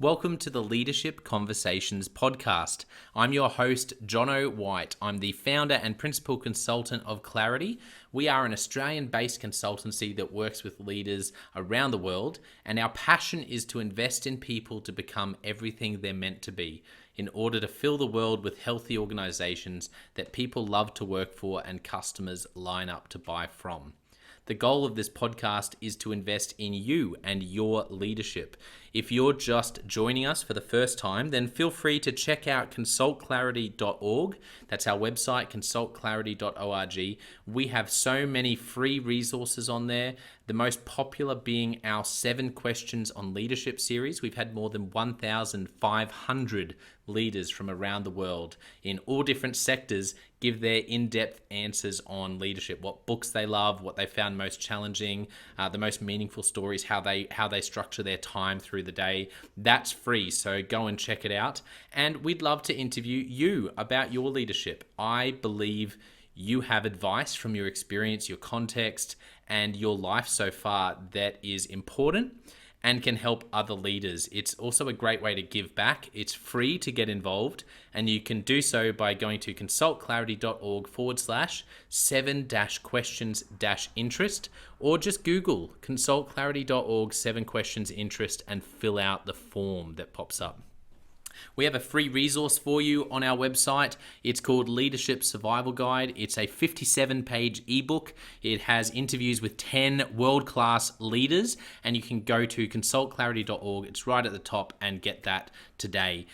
Welcome to the Leadership Conversations podcast. I'm your host, Jonno White. I'm the founder and principal consultant of Clarity. We are an Australian-based consultancy that works with leaders around the world, and our passion is to invest in people to become everything they're meant to be in order to fill the world with healthy organizations that people love to work for and customers line up to buy from. The goal of this podcast is to invest in you and your leadership. If you're just joining us for the first time, then feel free to check out consultclarity.org. That's our website, consultclarity.org. We have so many free resources on there, the most popular being our 7 Questions on Leadership series. We've had more than 1,500 leaders from around the world in all different sectors give their in-depth answers on leadership, what books they love, what they found most challenging, the most meaningful stories, how they structure their time through the day. That's free, so go and check it out. And we'd love to interview you about your leadership. I believe you have advice from your experience, your context, and your life so far that is important and can help other leaders. It's also a great way to give back. It's free to get involved, and you can do so by going to consultclarity.org/7-questions-interest, or just Google consultclarity.org 7 questions interest and fill out the form that pops up. We have a free resource for you on our website. It's called Leadership Survival Guide. It's a 57-page ebook. It has interviews with 10 world-class leaders, and you can go to consultclarity.org. It's right at the top, and get that today.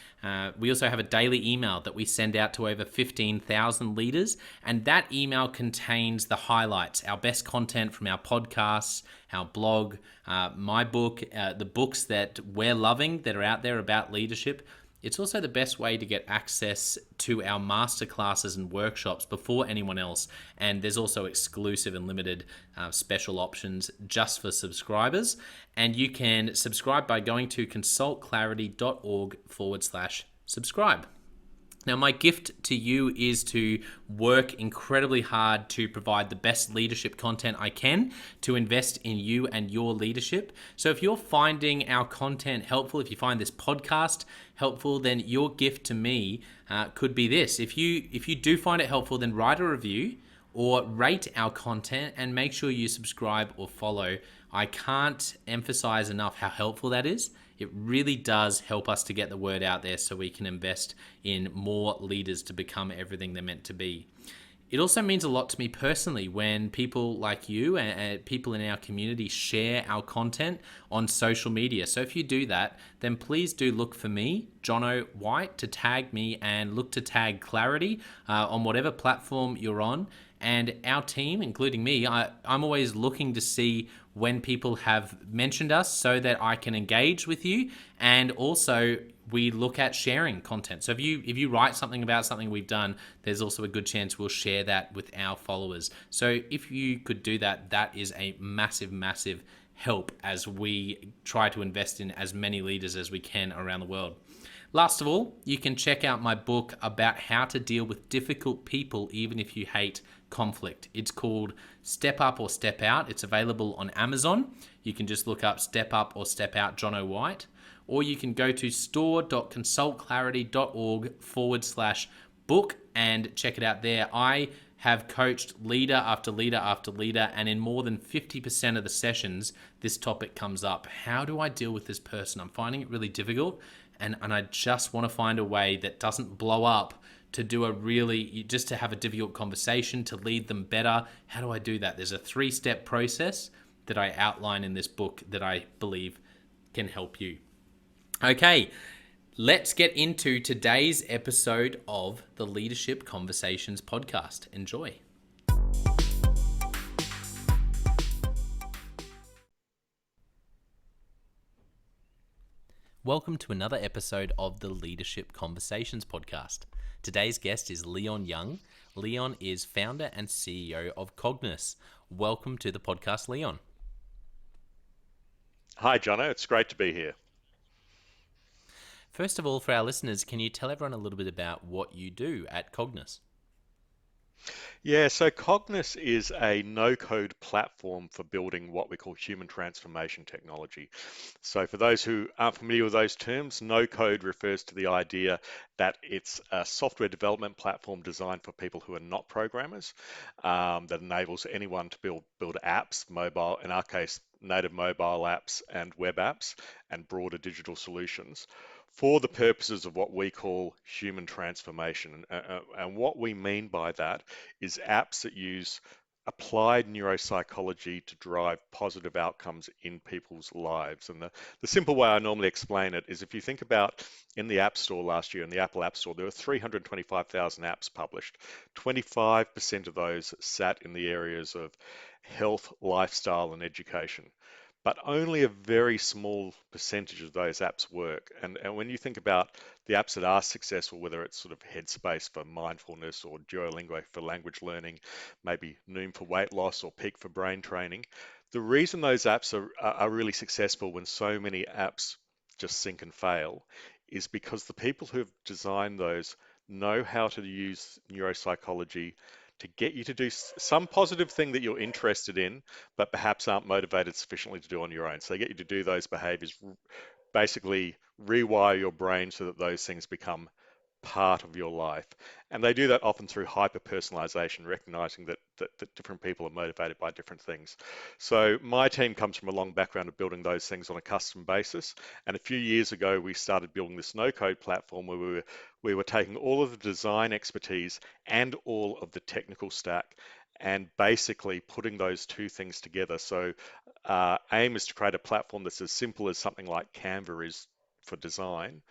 We also have a daily email that we send out to over 15,000 leaders, and that email contains the highlights, our best content from our podcasts, our blog, my book, the books that we're loving that are out there about leadership. It's also the best way to get access to our masterclasses and workshops before anyone else. And there's also exclusive and limited special options just for subscribers. And you can subscribe by going to consultclarity.org/subscribe. Now, my gift to you is to work incredibly hard to provide the best leadership content I can to invest in you and your leadership. So if you're finding our content helpful, if you find this podcast helpful, then your gift to me could be this. If you do find it helpful, then write a review or rate our content and make sure you subscribe or follow. I can't emphasize enough how helpful that is. It really does help us to get the word out there so we can invest in more leaders to become everything they're meant to be. It also means a lot to me personally when people like you and people in our community share our content on social media. So if you do that, then please do look for me, Jonno White, to tag me, and look to tag Clarity on whatever platform you're on. And our team, including me, I'm always looking to see when people have mentioned us so that I can engage with you. And also we look at sharing content. So if you write something about something we've done, there's also a good chance we'll share that with our followers. So if you could do that, that is a massive, massive help as we try to invest in as many leaders as we can around the world. Last of all, you can check out my book about how to deal with difficult people even if you hate conflict. It's called Step Up or Step Out. It's available on Amazon. You can just look up Step Up or Step Out Jonno White, or you can go to store.consultclarity.org/book and check it out there. I have coached leader after leader after leader, and in more than 50% of the sessions, this topic comes up. How do I deal with this person? I'm finding it really difficult, and I just want to find a way that doesn't blow up, to just to have a difficult conversation, to lead them better. How do I do that? There's a 3-step process that I outline in this book that I believe can help you. Okay, let's get into today's episode of the Leadership Conversations podcast. Enjoy. Welcome to another episode of the Leadership Conversations podcast. Today's guest is Leon Young. Leon is founder and CEO of Cogniss. Welcome to the podcast, Leon. Hi, Jonno. It's great to be here. First of all, for our listeners, can you tell everyone a little bit about what you do at Cogniss? Yeah, so Cogniss is a no-code platform for building what we call human transformation technology. So for those who aren't familiar with those terms, no-code refers to the idea that it's a software development platform designed for people who are not programmers, that enables anyone to build apps, mobile, in our case, native mobile apps and web apps, and broader digital solutions for the purposes of what we call human transformation. And what we mean by that is apps that use applied neuropsychology to drive positive outcomes in people's lives. And the simple way I normally explain it is if you think about in the App Store last year, in the Apple App Store, there were 325,000 apps published. 25% of those sat in the areas of health, lifestyle, and education. But only a very small percentage of those apps work. And when you think about the apps that are successful, whether it's sort of Headspace for mindfulness or Duolingo for language learning, maybe Noom for weight loss or Peak for brain training, the reason those apps are really successful when so many apps just sink and fail is because the people who have designed those know how to use neuropsychology to get you to do some positive thing that you're interested in, but perhaps aren't motivated sufficiently to do on your own. So they get you to do those behaviors, basically rewire your brain so that those things become part of your life. And they do that often through hyper personalization, recognizing that different people are motivated by different things. So my team comes from a long background of building those things on a custom basis. And a few years ago, we started building this no code platform where we were taking all of the design expertise and all of the technical stack and basically putting those two things together. So aim is to create a platform that's as simple as something like Canva is for design,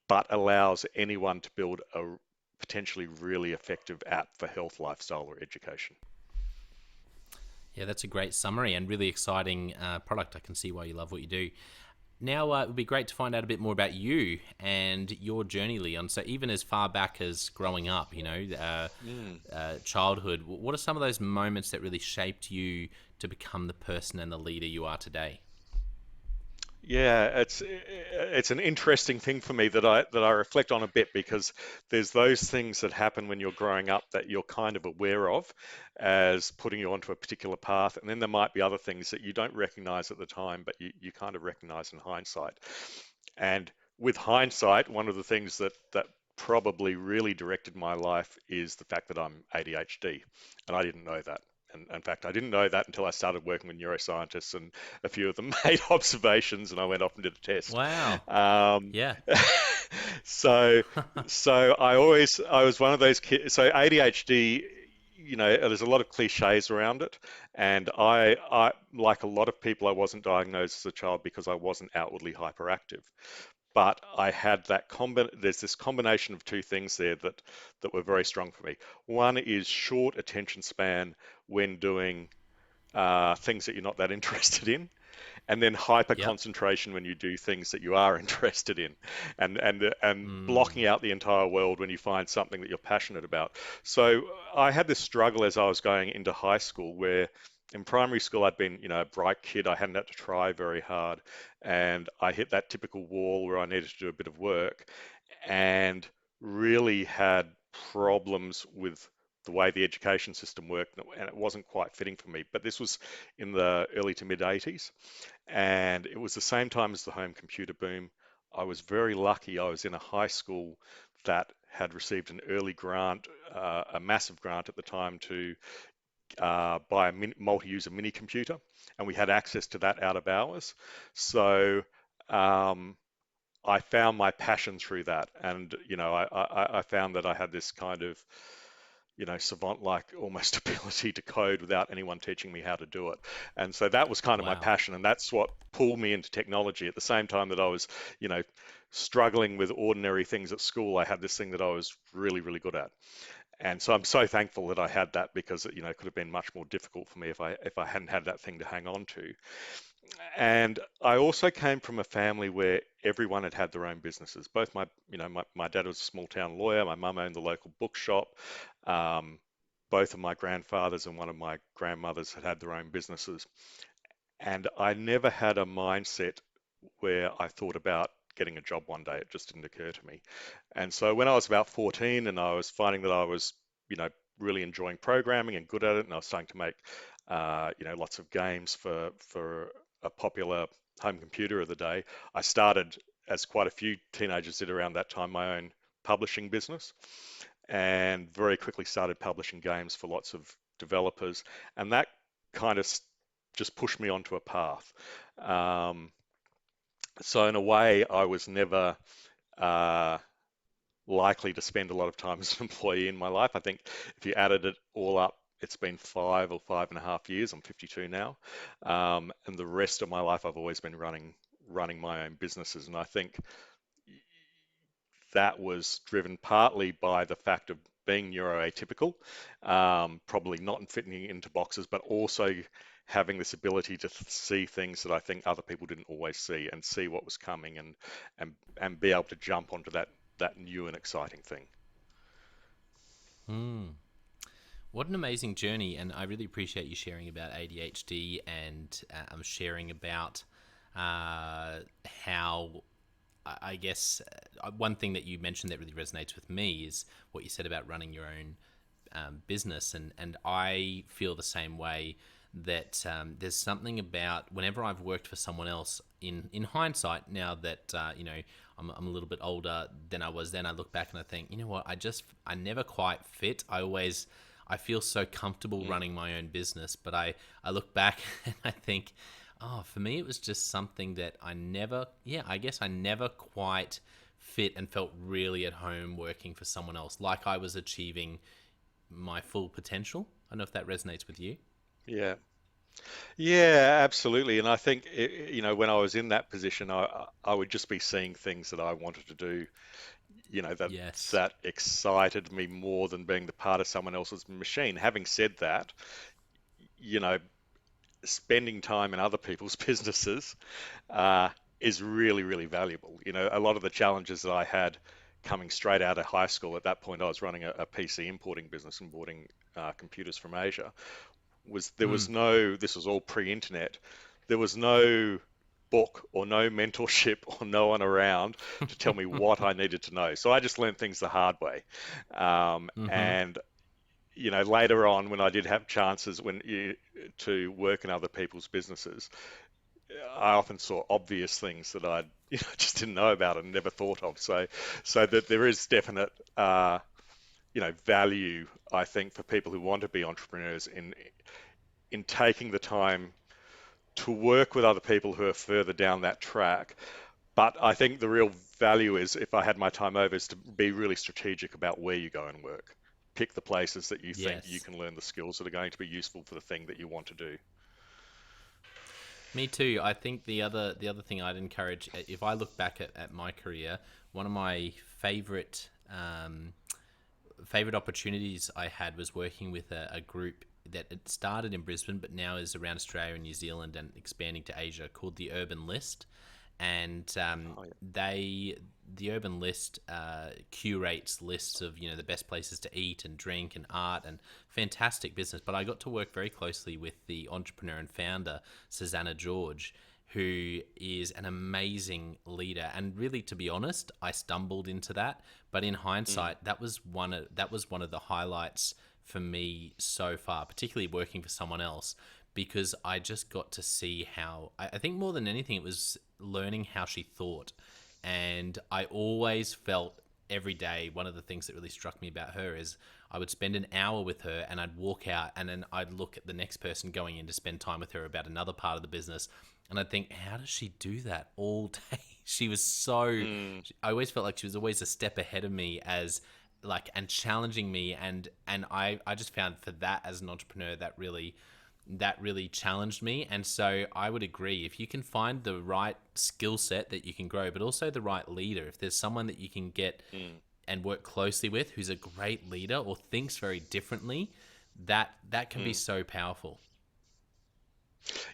but allows anyone to build a potentially really effective app for health, lifestyle, or education. Yeah, that's a great summary and really exciting product. I can see why you love what you do. Now, it would be great to find out a bit more about you and your journey, Leon. So, even as far back as growing up, Mm. childhood, what are some of those moments that really shaped you to become the person and the leader you are today? Yeah, it's an interesting thing for me that I reflect on a bit because there's those things that happen when you're growing up that you're kind of aware of as putting you onto a particular path, and then there might be other things that you don't recognize at the time, but you kind of recognize in hindsight. And with hindsight, one of the things that probably really directed my life is the fact that I'm ADHD, and I didn't know that. And in fact, I didn't know that until I started working with neuroscientists, and a few of them made observations, and I went off and did a test. Wow. Um, Yeah. so, so I was one of those kids. So ADHD, there's a lot of cliches around it, and I like a lot of people, I wasn't diagnosed as a child because I wasn't outwardly hyperactive, but I had there's this combination of two things there that were very strong for me. One is short attention span when doing things that you're not that interested in, and then hyper Yep. concentration when you do things that you are interested in, and Mm. blocking out the entire world when you find something that you're passionate about. So I had this struggle as I was going into high school where in primary school I'd been, a bright kid. I hadn't had to try very hard, and I hit that typical wall where I needed to do a bit of work, and really had problems with the way the education system worked, and it wasn't quite fitting for me. But this was in the early to mid 80s, and it was the same time as the home computer boom. I was very lucky. I was in a high school that had received an early grant, a massive grant at the time to buy a multi-user mini computer, and we had access to that out of hours. So um, I found my passion through that, and I found that I had this kind of savant-like almost ability to code without anyone teaching me how to do it. And so that was kind of my Wow. passion, and that's what pulled me into technology. At the same time that I was, you know, struggling with ordinary things at school, I had this thing that I was really, really good at. And so I'm so thankful that I had that because it could have been much more difficult for me if I hadn't had that thing to hang on to. And I also came from a family where everyone had had their own businesses. Both my dad was a small town lawyer, my mum owned the local bookshop. Um, both of my grandfathers and one of my grandmothers had had their own businesses. And I never had a mindset where I thought about getting a job one day. It just didn't occur to me. And so when I was about 14 and I was finding that I was, you know, really enjoying programming and good at it, and I was starting to make lots of games for a popular home computer of the day. I started, as quite a few teenagers did around that time, my own publishing business, and very quickly started publishing games for lots of developers, and that kind of just pushed me onto a path. Um, so in a way, I was never uh, likely to spend a lot of time as an employee in my life. I think if you added it all up, it's been 5 or 5.5 years. I'm 52 now, and the rest of my life I've always been running my own businesses. And I think that was driven partly by the fact of being neuroatypical, probably not fitting into boxes, but also having this ability to see things that I think other people didn't always see, and see what was coming, and be able to jump onto that new and exciting thing. Hmm. What an amazing journey, and I really appreciate you sharing about ADHD and sharing about how I guess one thing that you mentioned that really resonates with me is what you said about running your own business, and I feel the same way. That there's something about whenever I've worked for someone else. In hindsight, now that I'm a little bit older than I was then, I look back and I think, you know what, I never quite fit. I feel so comfortable Mm. running my own business, but I look back and I think, oh, for me, it was just something that I guess I never quite fit and felt really at home working for someone else, like I was achieving my full potential. I don't know if that resonates with you. Yeah, yeah, absolutely. And I think when I was in that position, I would just be seeing things that I wanted to do, that Yes. that excited me more than being the part of someone else's machine. Having said that, you know, spending time in other people's businesses uh, is really, really valuable. A lot of the challenges that I had coming straight out of high school, at that point, I was running a PC importing business, importing computers from Asia. There Hmm. was no, this was all pre-internet. There was no book or no mentorship or no one around to tell me what I needed to know. So I just learned things the hard way. Mm-hmm. And later on, when I did have chances to work in other people's businesses, I often saw obvious things that I just didn't know about and never thought of. So that there is definite value, I think, for people who want to be entrepreneurs in taking the time to work with other people who are further down that track. But I think the real value is, if I had my time over, is to be really strategic about where you go and work. Pick the places that you think you Yes. can learn the skills that are going to be useful for the thing that you want to do. Me too. I think the other thing I'd encourage, if I look back at my career, one of my favorite opportunities I had was working with a group that it started in Brisbane, but now is around Australia and New Zealand and expanding to Asia, called the Urban List. And Oh, yeah. the Urban List curates lists of the best places to eat and drink and art, and fantastic business. But I got to work very closely with the entrepreneur and founder, Susanna George, who is an amazing leader. And really, to be honest, I stumbled into that. But in Mm, hindsight, that was one of the highlights for me so far, particularly working for someone else, because I just got to see how I think more than anything it was learning how she thought. And I always felt every day, one of the things that really struck me about her is I would spend an hour with her and I'd walk out and then I'd look at the next person going in to spend time with her about another part of the business, and I'd think, how does she do that all day? She was so, mm, I always felt like she was always a step ahead of me, as like, and challenging me. And I just found, for that, as an entrepreneur, that really challenged me. And so I would agree, if you can find the right skill set that you can grow, but also the right leader, if there's someone that you can get mm, and work closely with who's a great leader or thinks very differently, that can be mm. so powerful.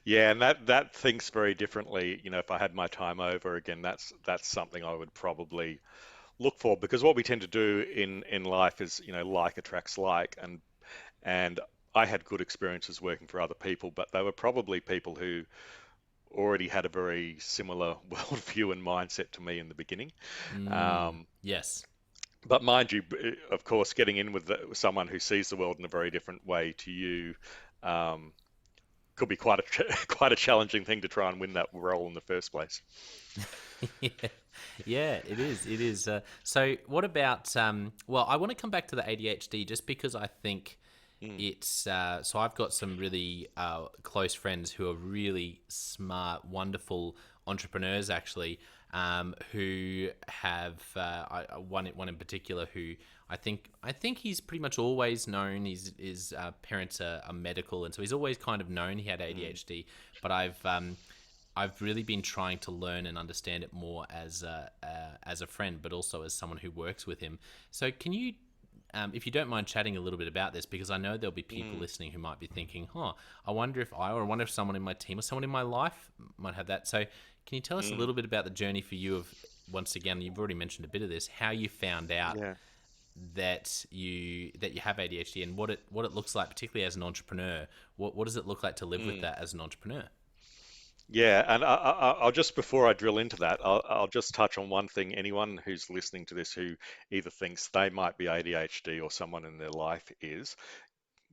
Yeah, and that thinks very differently. If I had my time over again, that's something I would probably look for, because what we tend to do in life is, like attracts like, and I had good experiences working for other people, but they were probably people who already had a very similar worldview and mindset to me in the beginning. Mm, Um, yes. But mind you, of course, getting in with someone who sees the world in a very different way to you um, could be quite a quite a challenging thing to try and win that role in the first place. Yeah, yeah, it is. It is. So, what about? Well, I want to come back to the ADHD just because I think Mm, it's. So, I've got some really close friends who are really smart, wonderful entrepreneurs, actually, who have one in particular who I think he's pretty much always known. His parents are medical, and so he's always kind of known he had mm, ADHD. But I've really been trying to learn and understand it more as a friend, but also as someone who works with him. So, can you, if you don't mind chatting a little bit about this, because I know there'll be people mm, listening who might be thinking, "Huh, I wonder if I, or I wonder if someone in my team or someone in my life might have that." So, can you tell us a mm. little bit about the journey for you of, once again, you've already mentioned a bit of this, how you found out Yeah. that you have ADHD and what it looks like, particularly as an entrepreneur. What does it look like to live with Mm. that as an entrepreneur? Yeah, and I'll just before I drill into that, I'll just touch on one thing. Anyone who's listening to this who either thinks they might be ADHD or someone in their life is,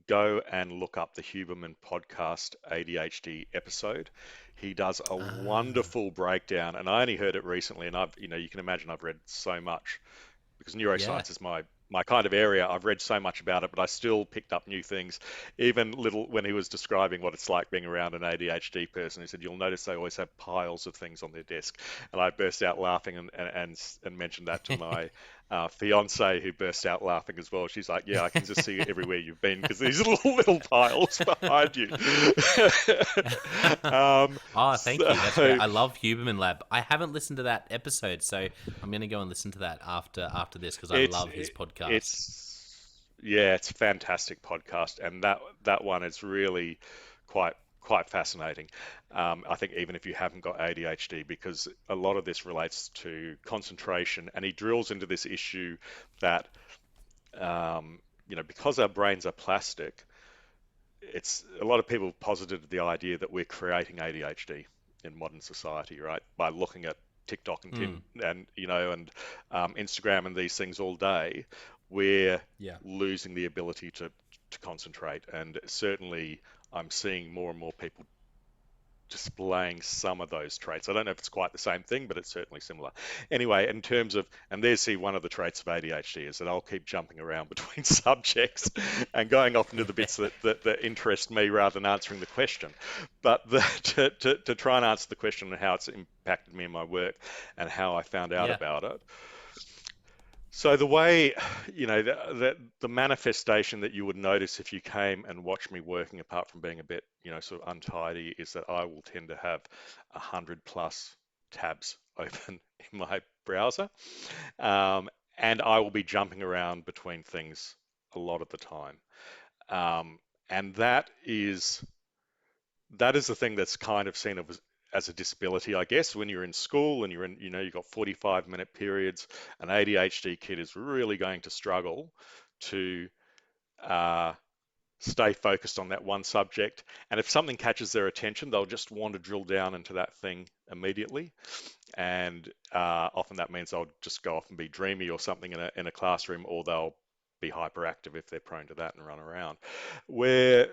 go and look up the Huberman podcast ADHD episode. He does a Ah, wonderful breakdown, and I only heard it recently, and you can imagine I've read so much because yeah. neuroscience is my kind of area. I've read so much about it, but I still picked up new things. Even little when he was describing what it's like being around an ADHD person, he said, "You'll notice they always have piles of things on their desk." And I burst out laughing and mentioned that to my fiance, who burst out laughing as well. She's like, "Yeah, I can just see it everywhere you've been because these little piles behind you." Oh, thank you. That's great. So I love Huberman Lab. I haven't listened to that episode, so I'm going to go and listen to that after this because I It's love his podcast. it's a fantastic podcast, and that one is really quite fascinating. I think even if you haven't got ADHD, because a lot of this relates to concentration, and he drills into this issue that because our brains are plastic, it's a lot of people posited the idea that we're creating ADHD in modern society, right? By looking at TikTok and Hmm. Instagram and these things all day, we're Yeah. losing the ability to concentrate. And certainly, I'm seeing more and more people displaying some of those traits. I don't know if it's quite the same thing, but it's certainly similar. Anyway, in terms of, and there's see one of the traits of ADHD is that I'll keep jumping around between subjects and going off into the bits that interest me rather than answering the question. But to try and answer the question and how it's impacted me in my work and how I found out Yeah. about it. So the way, the manifestation that you would notice if you came and watched me working, apart from being a bit, sort of untidy, is that I will tend to have 100+ tabs open in my browser, and I will be jumping around between things a lot of the time, and that is the thing that's kind of seen as a disability, I guess. When you're in school and you've got 45-minute periods, an ADHD kid is really going to struggle to uh, stay focused on that one subject. And if something catches their attention, they'll just want to drill down into that thing immediately. And often that means they'll just go off and be dreamy or something in a classroom, or they'll be hyperactive if they're prone to that and run around. Where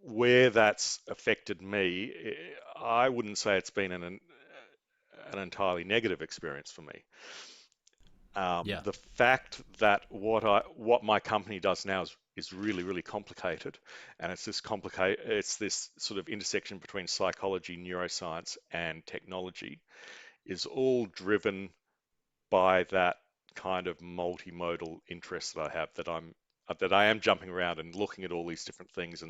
where that's affected me, I wouldn't say it's been an entirely negative experience for me. Yeah. The fact that what my company does now is really really complicated, and it's this sort of intersection between psychology, neuroscience, and technology, is all driven by that kind of multimodal interest that I have, that I am jumping around and looking at all these different things.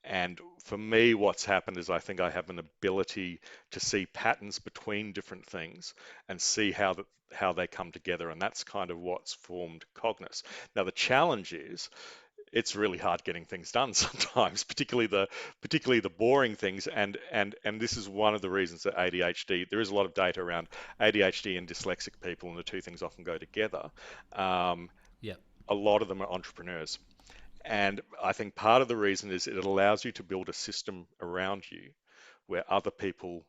And for me, what's happened is I think I have an ability to see patterns between different things and see how they come together, and that's kind of what's formed Cogniss. Now the challenge is it's really hard getting things done sometimes, particularly the boring things. And this is one of the reasons that ADHD. There is a lot of data around ADHD and dyslexic people, and the two things often go together. Um, Yeah. a lot of them are entrepreneurs, and I think part of the reason is it allows you to build a system around you where other people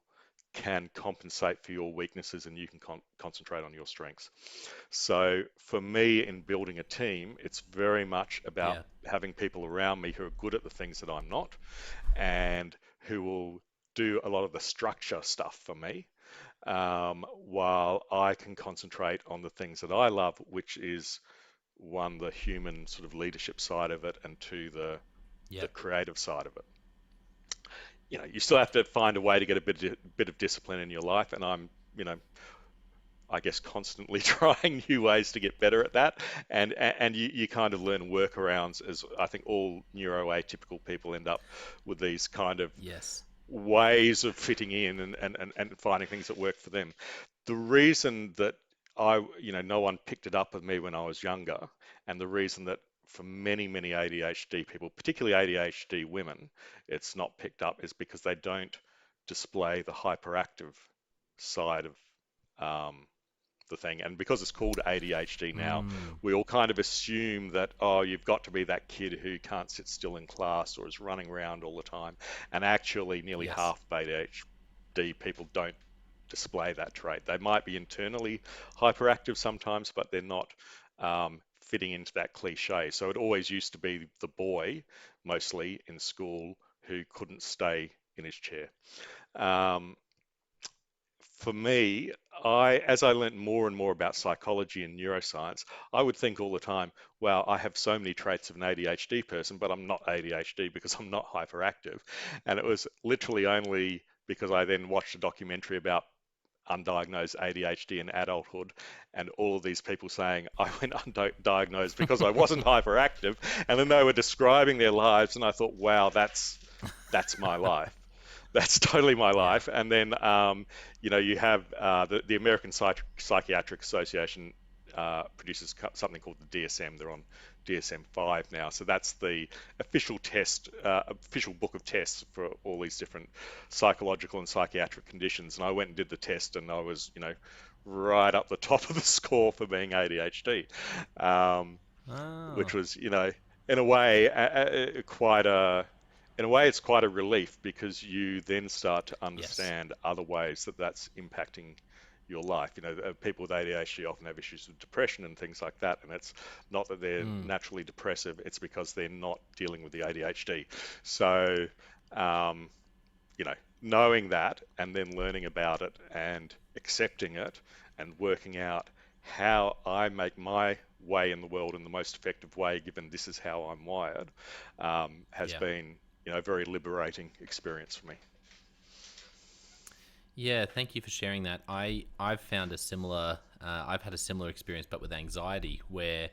can compensate for your weaknesses and you can concentrate on your strengths. So for me, in building a team, it's very much about Yeah. having people around me who are good at the things that I'm not, and who will do a lot of the structure stuff for me, while I can concentrate on the things that I love, which is one, the human sort of leadership side of it, and two, the Yep. creative side of it. You still have to find a way to get a bit of discipline in your life, and I'm, I guess, constantly trying new ways to get better at that. And you kind of learn workarounds, as I think all neuroatypical people end up with these kind of Yes. ways of fitting in and finding things that work for them. The reason that no one picked it up with me when I was younger, and the reason that for many, many ADHD people, particularly ADHD women, it's not picked up is because they don't display the hyperactive side of um, the thing. And because it's called ADHD now, Mm. we all kind of assume that, oh, you've got to be that kid who can't sit still in class or is running around all the time. And actually, nearly Yes. half of ADHD people don't display that trait. They might be internally hyperactive sometimes, but they're not fitting into that cliche. So it always used to be the boy, mostly in school, who couldn't stay in his chair. Um, for me, as I learned more and more about psychology and neuroscience, I would think all the time, wow, I have so many traits of an ADHD person, but I'm not ADHD because I'm not hyperactive. And it was literally only because I then watched a documentary about undiagnosed ADHD in adulthood, and all of these people saying I went undiagnosed because I wasn't hyperactive, and then they were describing their lives, and I thought, wow, that's my life. That's totally my Yeah. life. And then, you have the American Psychiatric Association produces something called the DSM. They're on DSM-5 now. So that's the official official book of tests for all these different psychological and psychiatric conditions. And I went and did the test, and I was, right up the top of the score for being ADHD, which Oh. was, in a way, quite a in a way, it's quite a relief, because you then start to Yes. understand other ways that that's impacting your life. People with ADHD often have issues with depression and things like that, and it's not that they're Mm. naturally depressive, it's because they're not dealing with the ADHD. So, um, knowing that and then learning about it and accepting it and working out how I make my way in the world in the most effective way, given this is how I'm wired, has Yeah. been, a very liberating experience for me. Yeah, thank you for sharing that. I've found a similar I've had a similar experience, but with anxiety, where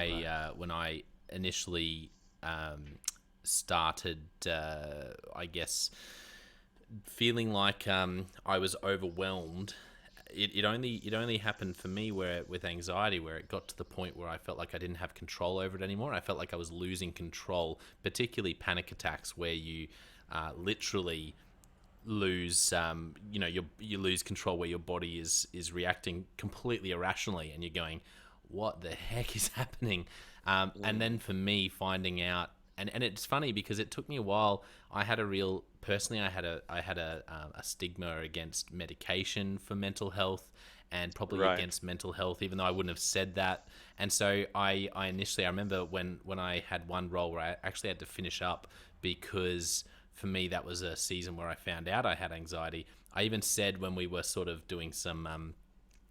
Right. when I initially started, I guess, feeling like I was overwhelmed. It only happened for me where with anxiety, where it got to the point where I felt like I didn't have control over it anymore. I felt like I was losing control, particularly panic attacks, where you literally lose you lose control, where your body is reacting completely irrationally, and you're going, what the heck is happening? And Mm, then for me, finding out, and it's funny because it took me a while. I had a real personally I had a stigma against medication for mental health, and probably right. against mental health, even though I wouldn't have said that. And so I initially, I remember when I had one role where I actually had to finish up, because for me that was a season where I found out I had anxiety. I even said, when we were sort of doing some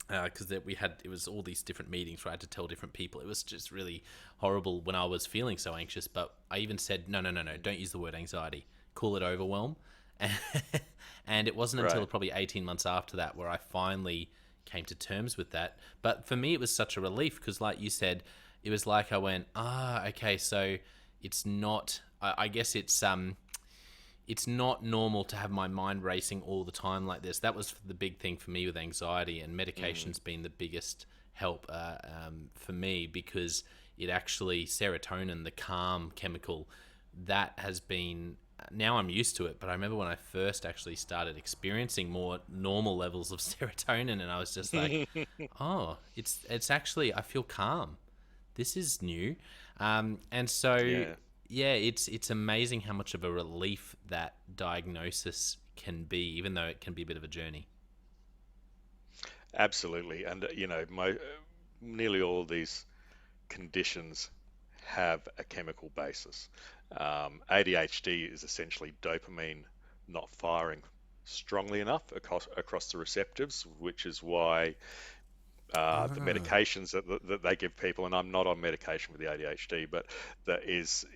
because it was all these different meetings where I had to tell different people. It was just really horrible when I was feeling so anxious. But I even said, no, no, no, no, don't use the word anxiety. Call it overwhelm. And it wasn't until Right. probably 18 months after that where I finally came to terms with that. But for me, it was such a relief, because, like you said, it was like I went, okay, so it's not. I guess it's not normal to have my mind racing all the time like this. That was the big thing for me with anxiety, and Mm, medication's been the biggest help for me, because it actually, serotonin, the calm chemical, that has been, now I'm used to it. But I remember when I first actually started experiencing more normal levels of serotonin, and I was just like, oh, it's actually, I feel calm. This is new. And so, yeah. yeah, it's amazing how much of a relief that diagnosis can be, even though it can be a bit of a journey. Absolutely. And, nearly all of these conditions have a chemical basis. ADHD is essentially dopamine not firing strongly enough across the receptors, which is why the Ah, medications that they give people, and I'm not on medication for the ADHD, but that is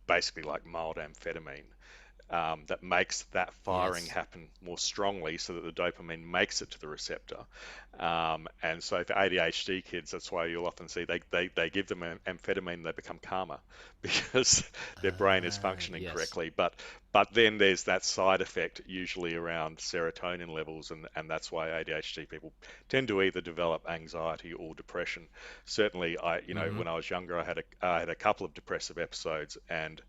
basically like mild amphetamine, that makes that firing yes. happen more strongly so that the dopamine makes it to the receptor. And so for ADHD kids, that's why you'll often see they give them amphetamine, they become calmer because their brain is functioning Yes. correctly. But then there's that side effect usually around serotonin levels, and that's why ADHD people tend to either develop anxiety or depression. Certainly, Mm-hmm. when I was younger, I had a couple of depressive episodes, and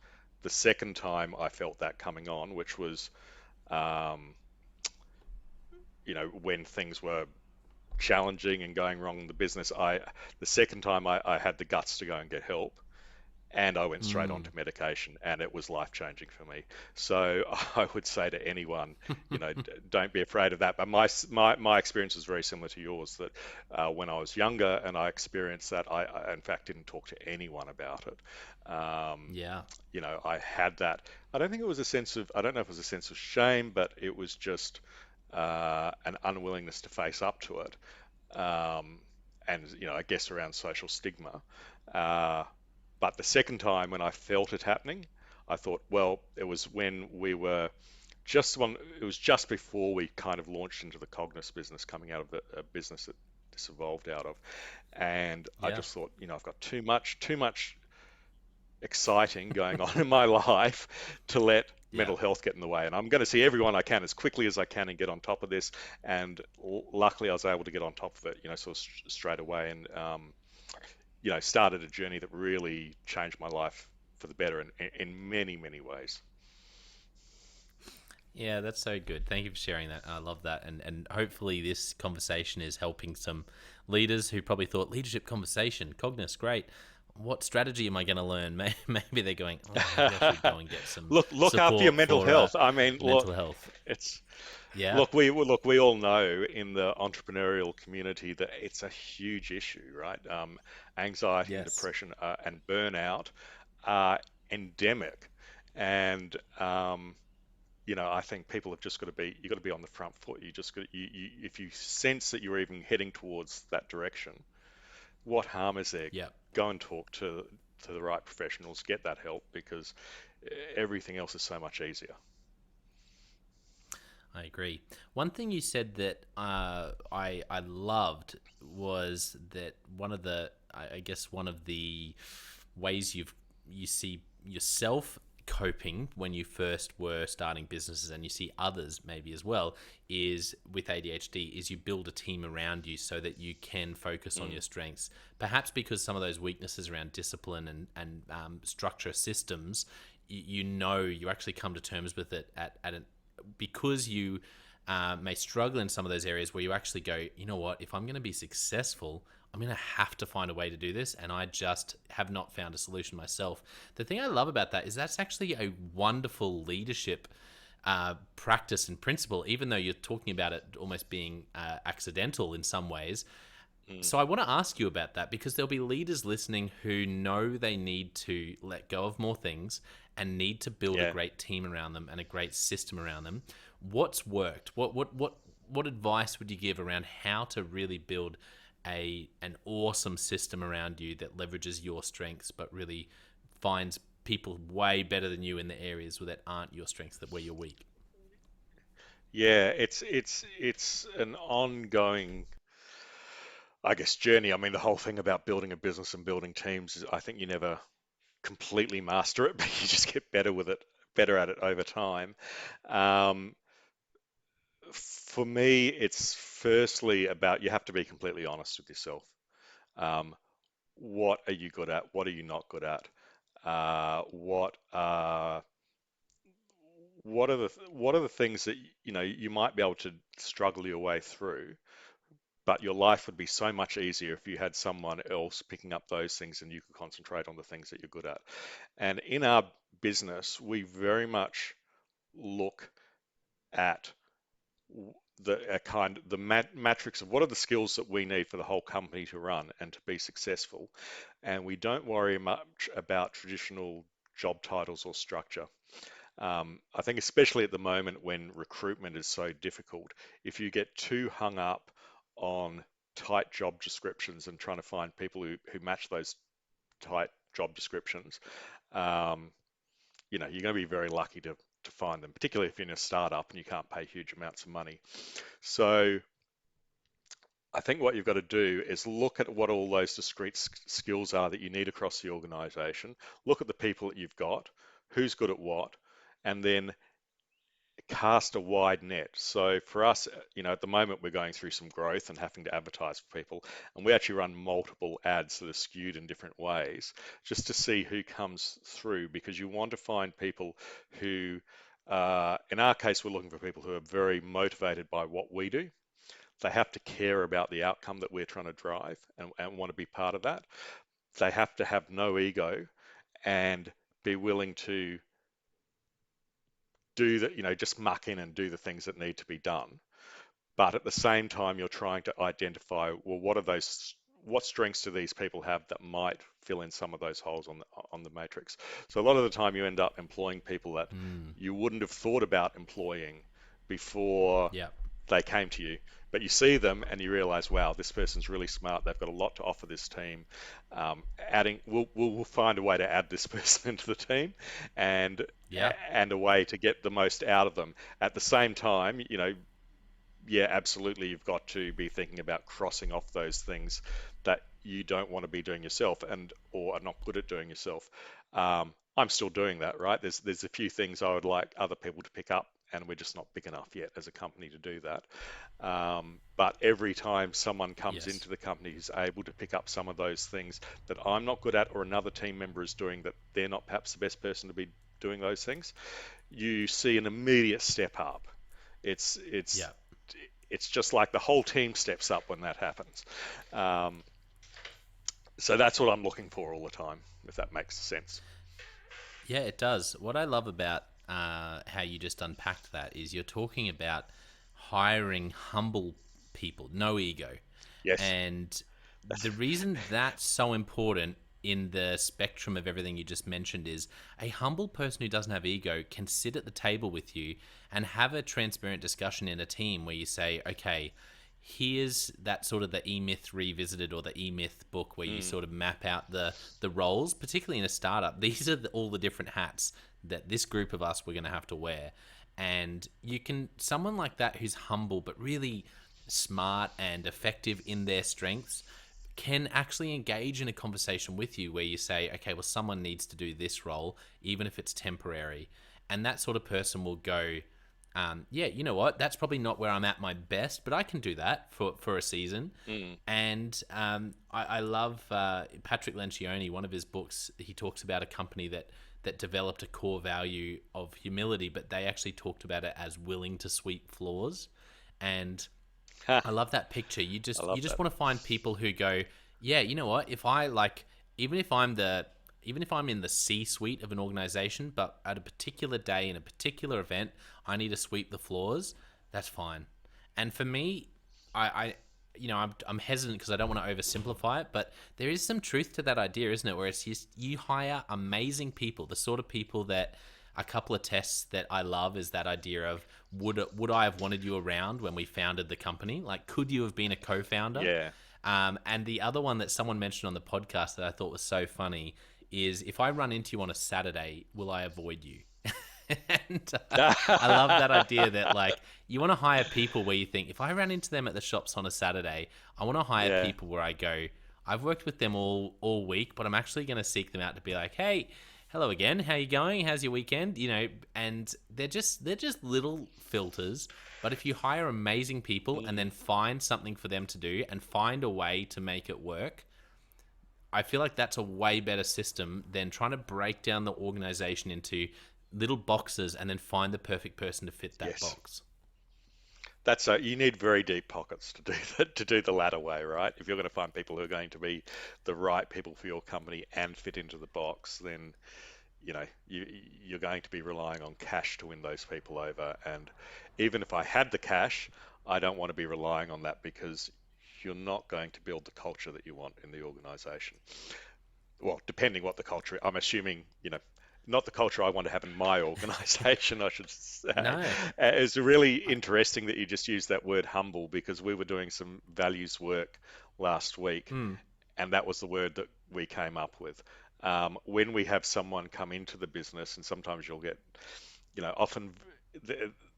the second time I felt that coming on, which was, um, when things were challenging and going wrong in the business, the second time I had the guts to go and get help, and I went straight Mm. onto medication, and it was life changing for me. So I would say to anyone, don't be afraid of that. But my experience was very similar to yours. That when I was younger and I experienced that, I in fact didn't talk to anyone about it. Yeah. I had that. I don't think it was a sense of, I don't know if it was a sense of shame, but it was just an unwillingness to face up to it. Um, and, I guess around social stigma. Uh, but the second time when I felt it happening, I thought, well, it was when we were it was just before we kind of launched into the Cogniss business, coming out of a business that this evolved out of. And I Yeah. just thought, I've got too much exciting going on in my life to let Yeah. mental health get in the way. And I'm going to see everyone I can as quickly as I can and get on top of this. And luckily, I was able to get on top of it, sort of straight away, and started a journey that really changed my life for the better in many, many ways. Yeah, that's so good. Thank you for sharing that. I love that. And hopefully this conversation is helping some leaders who probably thought leadership conversation, Cogniss, great. What strategy am I going to learn? Maybe they're going, oh, maybe I should go and get some Look after your support mental for health. I mean, look, mental health. it's Yeah. we all know in the entrepreneurial community that it's a huge issue, right? Anxiety and Yes. depression and burnout are endemic, and I think people have just got to be you got to be on the front foot. You just got if you sense that you're even heading towards that direction, what harm is there? Yeah. Go and talk to the right professionals, get that help because everything else is so much easier. I agree. One thing you said that I loved was that one of the I guess one of the ways you see yourself coping when you first were starting businesses, and you see others maybe as well, is with ADHD is you build a team around you so that you can focus on Mm, your strengths, perhaps because some of those weaknesses around discipline and structure systems, you actually come to terms with it at an because you may struggle in some of those areas where you actually go, you know what, if I'm going to be successful, I'm going to have to find a way to do this. And I just have not found a solution myself. The thing I love about that is that's actually a wonderful leadership practice and principle, even though you're talking about it almost being accidental in some ways. mm, So I want to ask you about that because there'll be leaders listening who know they need to let go of more things and need to build a yeah. great team around them and a great system around them. What's worked? What advice would you give around how to really build an awesome system around you that leverages your strengths but really finds people way better than you in the areas that aren't your strengths, that where you're weak? Yeah, it's an ongoing, I guess, journey. I mean, the whole thing about building a business and building teams is I think you never completely master it, but you just get better at it over time. Um, for me, it's firstly about you have to be completely honest with yourself. Um, what are you good at? What are you not good at? What are the things that you might be able to struggle your way through, but your life would be so much easier if you had someone else picking up those things and you could concentrate on the things that you're good at. And in our business, we very much look at the matrix of what are the skills that we need for the whole company to run and to be successful, and we don't worry much about traditional job titles or structure. I think especially at the moment when recruitment is so difficult, if you get too hung up on tight job descriptions and trying to find people who match those tight job descriptions, um, you're going to be very lucky to find them, particularly if you're in a startup and you can't pay huge amounts of money. So I think what you've got to do is look at what all those discrete skills are that you need across the organization, look at the people that you've got, who's good at what, and then cast a wide net. So for us, at the moment we're going through some growth and having to advertise for people, and we actually run multiple ads that are skewed in different ways just to see who comes through, because you want to find people who, in our case, we're looking for people who are very motivated by what we do. They have to care about the outcome that we're trying to drive and want to be part of that. They have to have no ego and be willing to do that, just muck in and do the things that need to be done. But at the same time, you're trying to identify, well, what strengths do these people have that might fill in some of those holes on the matrix? So a lot of the time you end up employing people that Mm. you wouldn't have thought about employing before Yeah. they came to you. But you see them and you realize, wow, this person's really smart. They've got a lot to offer this team. We'll find a way to add this person into the team, and Yeah. and a way to get the most out of them. At the same time, yeah, absolutely, you've got to be thinking about crossing off those things that you don't want to be doing yourself and or are not good at doing yourself. I'm still doing that, right? There's a few things I would like other people to pick up, and we're just not big enough yet as a company to do that. But every time someone comes Yes. into the company who's able to pick up some of those things that I'm not good at or another team member is doing that they're not perhaps the best person to be doing those things, you see an immediate step up. It's it's Yeah. it's just like the whole team steps up when that happens. Um, so that's what I'm looking for all the time, if that makes sense. Yeah, it does. What I love about how you just unpacked that is you're talking about hiring humble people, no ego. Yes, And that's the reason that's so important in the spectrum of everything you just mentioned is a humble person who doesn't have ego can sit at the table with you and have a transparent discussion in a team where you say, okay, here's that sort of the E-Myth Revisited or the E-Myth book where you mm, sort of map out the roles, particularly in a startup. These are all the different hats that this group of us we're going to have to wear. And you can, someone like that who's humble but really smart and effective in their strengths can actually engage in a conversation with you where you say, okay, well, someone needs to do this role, even if it's temporary. And that sort of person will go, yeah, you know what? That's probably not where I'm at my best, but I can do that for a season. mm, And I love Patrick Lencioni. One of his books, he talks about a company that developed a core value of humility, but they actually talked about it as willing to sweep floors. And ha, I love that picture. You I just you love just that. want to find people who go, yeah, you know what? If I like, even if I'm the even if I'm in the C-suite of an organization, but at a particular day in a particular event, I need to sweep the floors. That's fine. And for me, I I'm hesitant because I don't want to oversimplify it, but there is some truth to that idea, isn't it? Where it's just you hire amazing people, the sort of people that a couple of tests that I love is that idea of would I have wanted you around when we founded the company? Like, could you have been a co-founder? Yeah. And the other one that someone mentioned on the podcast that I thought was so funny is if I run into you on a Saturday, will I avoid you? And I love that idea that like you want to hire people where you think if I ran into them at the shops on a Saturday, I want to hire Yeah. people where I go, I've worked with them all week, but I'm actually going to seek them out to be like, hey, hello again, how you going? How's your weekend? And they're just little filters. But if you hire amazing people and Mm, then find something for them to do and find a way to make it work, I feel like that's a way better system than trying to break down the organization into little boxes and then find the perfect person to fit that yes. box. You need very deep pockets to do that, to do the latter way, right? If you're going to find people who are going to be the right people for your company and fit into the box, then you're going to be relying on cash to win those people over. And even if I had the cash, I don't want to be relying on that, because you're not going to build the culture that you want in the organization. Well, depending what the culture, I'm assuming, not the culture I want to have in my organization, I should say. No. It's really interesting that you just used that word humble, because we were doing some values work last week, Mm. and that was the word that we came up with. When we have someone come into the business, and sometimes you'll get, often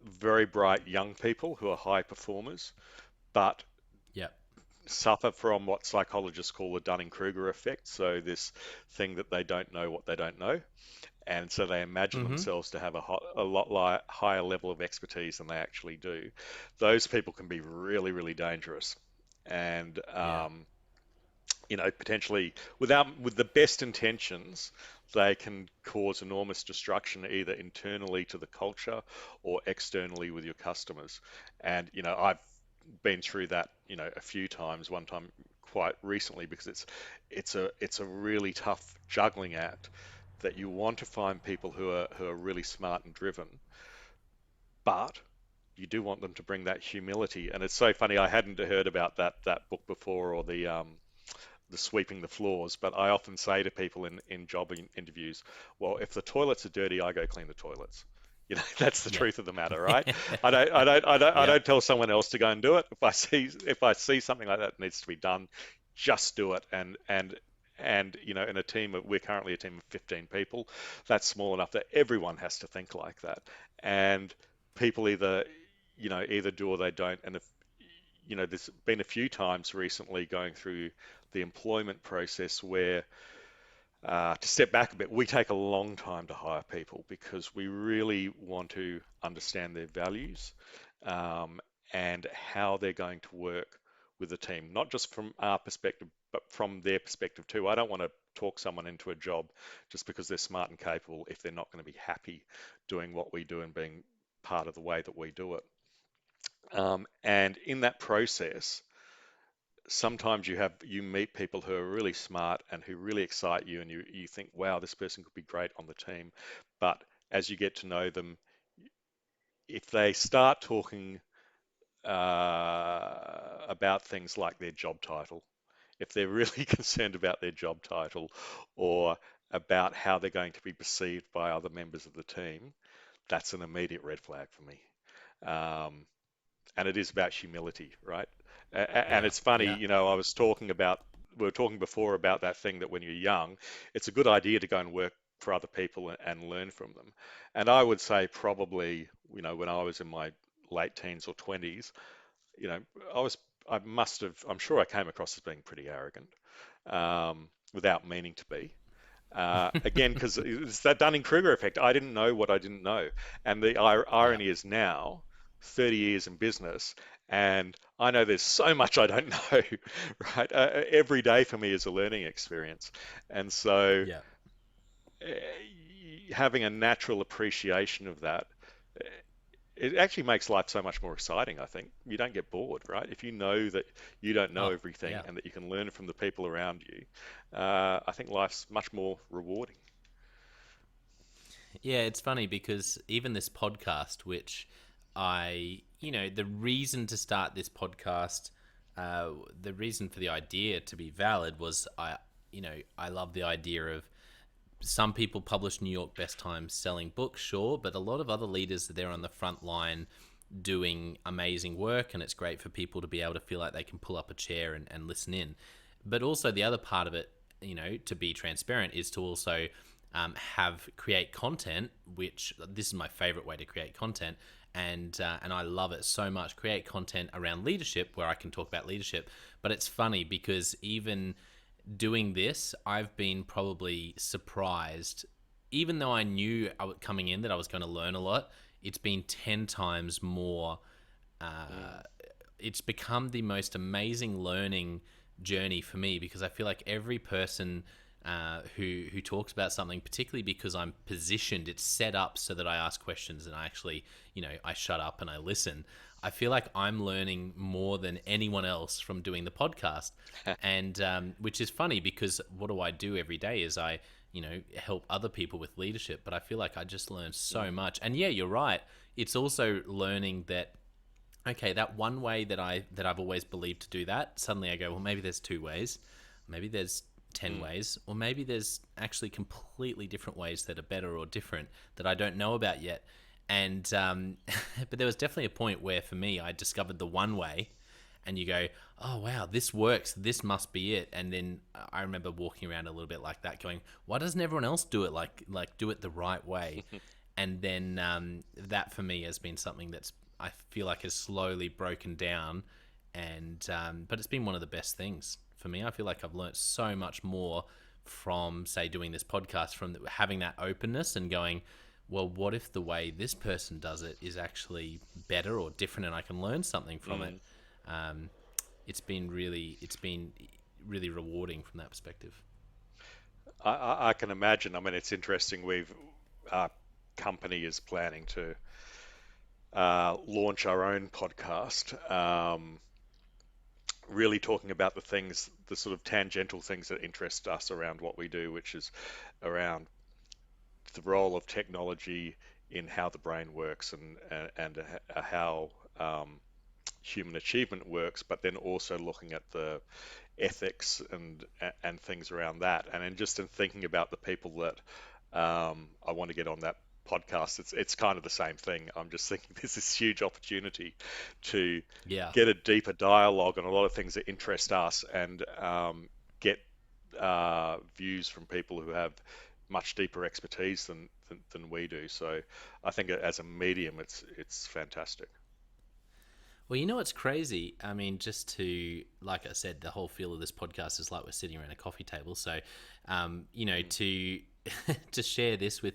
very bright young people who are high performers, but Yep. suffer from what psychologists call the Dunning-Kruger effect. So this thing that they don't know what they don't know. And so they imagine Mm-hmm. themselves to have a lot higher level of expertise than they actually do. Those people can be really, really dangerous. And Yeah. potentially with the best intentions, they can cause enormous destruction either internally to the culture or externally with your customers. And I've been through that a few times. One time quite recently, because it's a really tough juggling act, that you want to find people who are really smart and driven, but you do want them to bring that humility. And it's so funny, I hadn't heard about that book before, or the sweeping the floors, but I often say to people in job interviews, well, if the toilets are dirty, I go clean the toilets. That's the Yep. truth of the matter, right? I Yep. don't tell someone else to go and do it. If I see something like that needs to be done, just do it. And in a team we're currently a team of 15 people. That's small enough that everyone has to think like that. And people either do or they don't. And if there's been a few times recently going through the employment process where, to step back a bit, we take a long time to hire people, because we really want to understand their values, um, and how they're going to work with the team, not just from our perspective, but from their perspective too. I don't want to talk someone into a job just because they're smart and capable if they're not going to be happy doing what we do and being part of the way that we do it. And in that process, sometimes you meet people who are really smart and who really excite you, and you think, wow, this person could be great on the team. But as you get to know them, if they start talking about things like their job title, if they're really concerned about their job title, or about how they're going to be perceived by other members of the team, that's an immediate red flag for me. Um, and it is about humility, right? And Yeah. it's funny, Yeah. we were talking before about that thing that when you're young, it's a good idea to go and work for other people and learn from them. And I would say probably, when I was in my late teens or 20s, you know, I was, I'm sure I came across as being pretty arrogant, without meaning to be. Again, because it's that Dunning-Kruger effect. I didn't know what I didn't know. And the Yeah. irony is now, 30 years in business, and I know there's so much I don't know, right? Every day for me is a learning experience. And so Yeah. having a natural appreciation of that, uh, it actually makes life so much more exciting, I think. You don't get bored, right? If you know that you don't know Oh, everything yeah. and that you can learn from the people around you, I think life's much more rewarding. Yeah, it's funny because even this podcast, which the reason to start this podcast, the reason for the idea to be valid was I love the idea of some people publish New York best times selling books, sure, but a lot of other leaders are there on the front line doing amazing work, and it's great for people to be able to feel like they can pull up a chair and listen in. But also the other part of it, to be transparent, is to also have create content, which this is my favorite way to create content, and I love it so much. Create content around leadership where I can talk about leadership. But it's funny because even doing this, I've been probably surprised, even though I knew coming in that I was going to learn a lot. It's been 10 times more. Mm, Uh, it's become the most amazing learning journey for me because I feel like every person who talks about something, particularly because I'm positioned, it's set up so that I ask questions and I actually, I shut up and I listen. I feel like I'm learning more than anyone else from doing the podcast, and which is funny because what do I do every day? Is help other people with leadership. But I feel like I just learned so much. And yeah, you're right. It's also learning that, okay, that one way that I've always believed to do that, suddenly I go, well, maybe there's two ways, maybe there's 10 Mm. ways, or maybe there's actually completely different ways that are better or different that I don't know about yet. And but there was definitely a point where for me I discovered the one way, and you go, oh wow, this works, this must be it. And then I remember walking around a little bit like that, going, why doesn't everyone else do it like do it the right way? And then that for me has been something that's, I feel like, has slowly broken down. And but it's been one of the best things for me. I feel like I've learnt so much more from, say, doing this podcast, from having that openness and going, well, what if the way this person does it is actually better or different, and I can learn something from it. Mm. um, it's been really rewarding from that perspective. I can imagine. I mean, it's interesting. Our company is planning to launch our own podcast, really talking about the sort of tangential things that interest us around what we do, which is around the role of technology in how the brain works and how human achievement works, but then also looking at the ethics and things around that. And then just in thinking about the people that I want to get on that podcast, it's kind of the same thing. I'm just thinking there's this huge opportunity to Yeah. get a deeper dialogue on a lot of things that interest us and get views from people who have much deeper expertise than we do. So I think as a medium, it's fantastic. Well, what's crazy? I mean, just to, like I said, the whole feel of this podcast is like we're sitting around a coffee table. So, Mm, to to share this with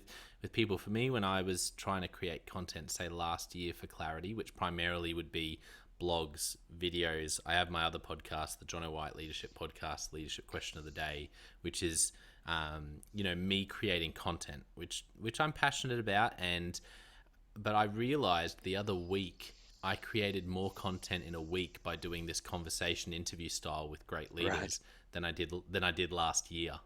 people. For me, when I was trying to create content, say last year for Clarity, which primarily would be blogs, videos. I have my other podcast, the Jonno Leadership Podcast, Leadership Question of the Day, which is me creating content, which I'm passionate about. And but I realized the other week I created more content in a week by doing this conversation interview style with great right. leaders than I did last year.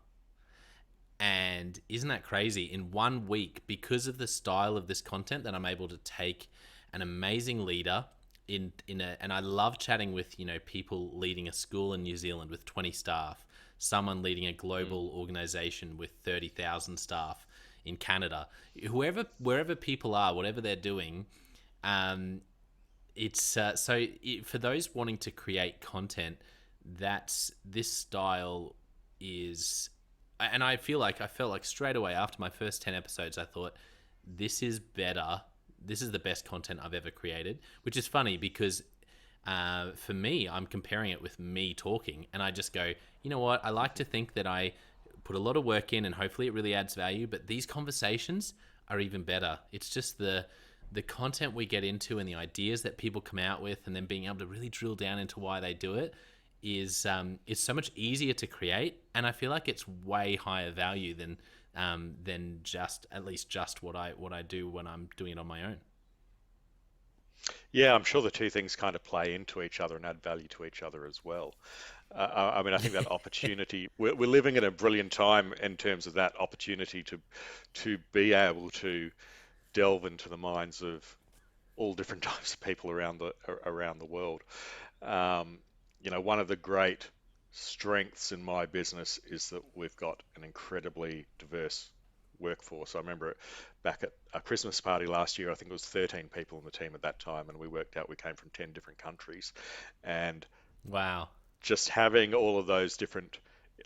And isn't that crazy? In one week, because of the style of this content, that I'm able to take an amazing leader and I love chatting with people leading a school in New Zealand with 20 staff, someone leading a Mm. global organization with 30,000 staff in Canada, wherever people are, whatever they're doing. um, for those wanting to create content, that's this style is, and I felt like straight away after my first 10 episodes, I thought, this is better. This is the best content I've ever created, which is funny because for me, I'm comparing it with me talking, and I just go, you know what? I like to think that I put a lot of work in, and hopefully it really adds value. But these conversations are even better. It's just the content we get into and the ideas that people come out with, and then being able to really drill down into why they do it is so much easier to create, and I feel like it's way higher value than just, at least just what I do when I'm doing it on my own. Yeah, I'm sure the two things kind of play into each other and add value to each other as well. I mean, I think that opportunity, we're living in a brilliant time in terms of that opportunity to be able to delve into the minds of all different types of people around the world. Um, One of the great strengths in my business is that we've got an incredibly diverse workforce. I remember back at a Christmas party last year, I think it was 13 people in the team at that time, and we worked out we came from 10 different countries. And Wow. just having all of those different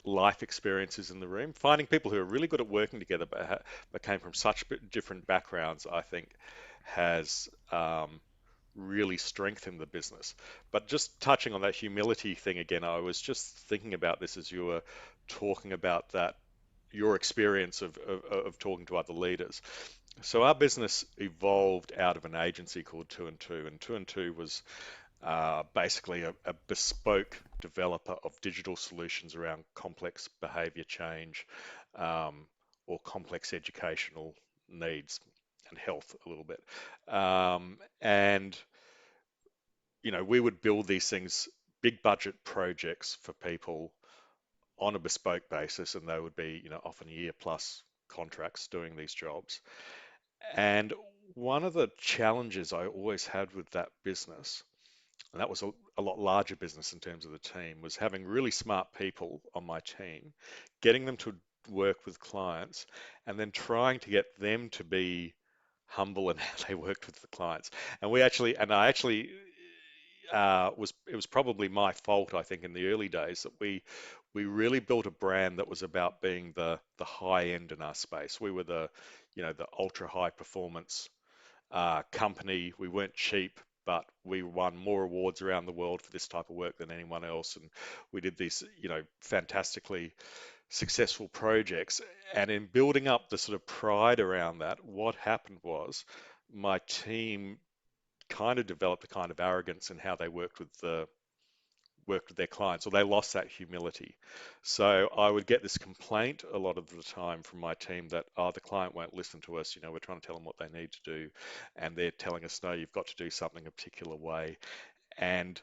life experiences in the room, finding people who are really good at working together but came from such different backgrounds, I think has really strengthened the business. But just touching on that humility thing again, I was just thinking about this as you were talking about that, your experience of talking to other leaders. So our business evolved out of an agency called Two and Two, and Two and Two was basically a bespoke developer of digital solutions around complex behavior change, um, or complex educational needs and health a little bit. And we would build these things, big budget projects for people on a bespoke basis, and they would be, often year plus contracts doing these jobs. And one of the challenges I always had with that business, and that was a lot larger business in terms of the team, was having really smart people on my team, getting them to work with clients, and then trying to get them to be humble in how they worked with the clients. And I actually was it was probably my fault, I think, in the early days that we really built a brand that was about being the high end in our space. We were the ultra high performance company. We weren't cheap, but we won more awards around the world for this type of work than anyone else. And we did these, fantastically successful projects. And in building up the sort of pride around that, what happened was my team kind of developed a kind of arrogance in how they worked with their clients, or they lost that humility. So I would get this complaint a lot of the time from my team that, oh, the client won't listen to us. We're trying to tell them what they need to do, and they're telling us, no, you've got to do something a particular way. And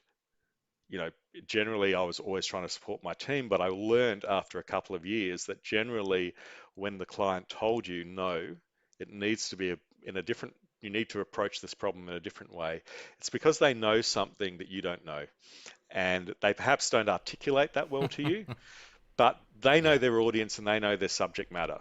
you know, generally I was always trying to support my team, but I learned after a couple of years that generally when the client told you no, it needs to be in a different, you need to approach this problem in a different way. It's because they know something that you don't know, and they perhaps don't articulate that well to you, but they know Yeah. their audience and they know their subject matter.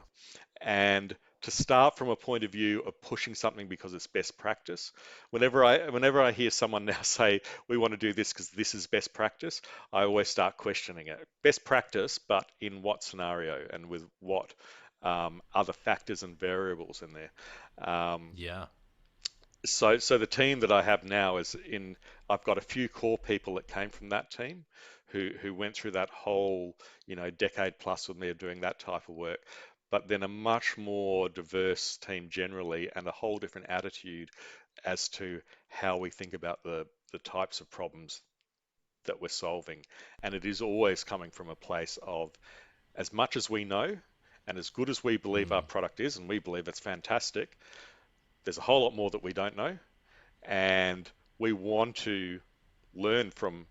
And to start from a point of view of pushing something because it's best practice, whenever I hear someone now say we want to do this because this is best practice, I always start questioning it. Best practice, but in what scenario and with what other factors and variables in there. Um, Yeah. so the team that I have now I've got a few core people that came from that team who went through that whole, decade plus with me of doing that type of work, but then a much more diverse team generally and a whole different attitude as to how we think about the types of problems that we're solving. And it is always coming from a place of as much as we know and as good as we believe our Mm. product is, and we believe it's fantastic, there's a whole lot more that we don't know, and we want to learn from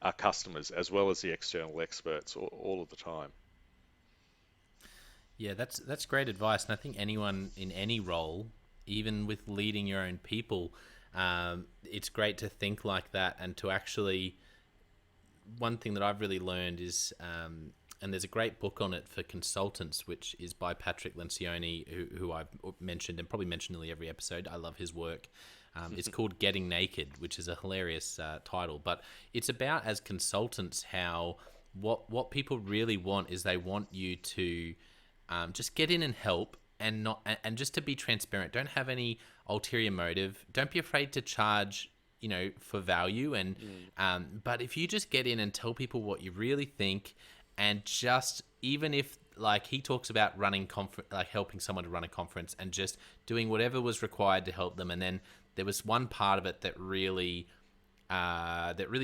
our customers as well as the external experts all of the time. Yeah, that's great advice, and I think anyone in any role, even with leading your own people, it's great to think like that and to actually. One thing that I've really learned is, and there's a great book on it for consultants, which is by Patrick Lencioni, who I've mentioned and probably mentioned nearly every episode. I love his work. It's called Getting Naked, which is a hilarious title, but it's about as consultants how what people really want is they want you to just get in and help and not and just to be transparent. Don't have any ulterior motive. Don't be afraid to charge, for value. And Mm, but if you just get in and tell people what you really think, and just even if like he talks about running like helping someone to run a conference and just doing whatever was required to help them, and then there was one part of it that really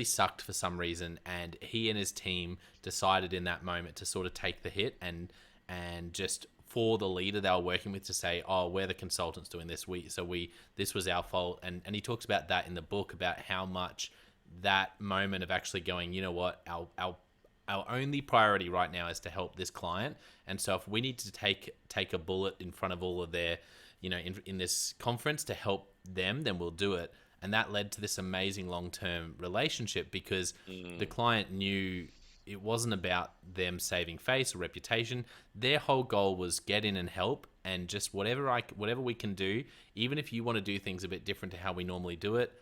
sucked for some reason, and he and his team decided in that moment to sort of take the hit and just for the leader they were working with to say, oh, we're the consultants doing this, we this was our fault. And he talks about that in the book, about how much that moment of actually going, you know what, our only priority right now is to help this client, and so if we need to take a bullet in front of all of their, in this conference to help them, then we'll do it. And that led to this amazing long-term relationship because the mm, client knew it wasn't about them saving face or reputation. Their whole goal was get in and help, and just whatever we can do, even if you want to do things a bit different to how we normally do it,